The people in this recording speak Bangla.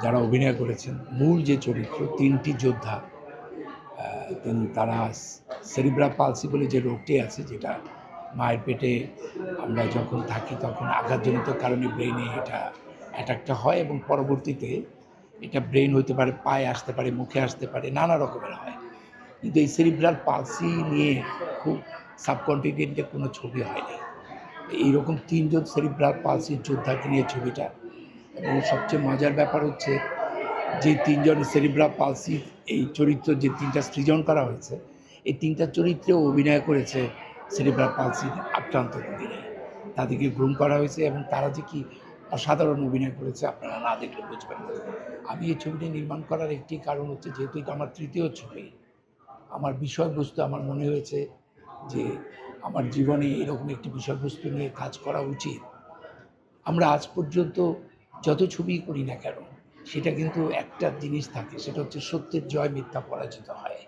যারা অভিনয় করেছেন, মূল যে চরিত্র ৩টি যোদ্ধা, তারা সেরিব্রাল পালসি বলে যে রোগটি আছে, যেটা মায়ের পেটে আমরা যখন থাকি তখন আঘাতজনিত কারণে ব্রেইনে এটা অ্যাটাকটা হয় এবং পরবর্তীতে এটা ব্রেইন হতে পারে, পায়ে আসতে পারে, মুখে আসতে পারে, নানা রকমের হয়। কিন্তু এই সেরিব্রাল পালসি নিয়ে খুব সাবকন্টিনেন্টে কোনো ছবি হয়নি। এইরকম ৩ জন সেরিব্রাল পালসির যোদ্ধাকে নিয়ে ছবিটা। এবং সবচেয়ে মজার ব্যাপার হচ্ছে যে ৩ জন সেরিব্রাল পালসির এই চরিত্র যে ৩টা সৃজন করা হয়েছে, এই ৩টা চরিত্রেও অভিনয় করেছে সেরিব্রাল পালসির আক্রান্ত রোগীরা। তাদেরকে গ্রুম করা হয়েছে এবং তারা যে কি অসাধারণ অভিনয় করেছে আপনারা না দেখলে বুঝবেন না। আমি এই ছবিটি নির্মাণ করার একটি কারণ হচ্ছে, যেহেতু এটা আমার ৩য় ছবি, আমার বিষয়বস্তু আমার মনে হয়েছে যে আমার জীবনে এরকম একটি বিষয়বস্তু নিয়ে কাজ করা উচিত। আমরা আজ পর্যন্ত যত ছবি করি না কেন, সেটা কিন্তু একটা জিনিস থাকে, সেটা হচ্ছে সত্যের জয়, মিথ্যা পরাজিত হয়।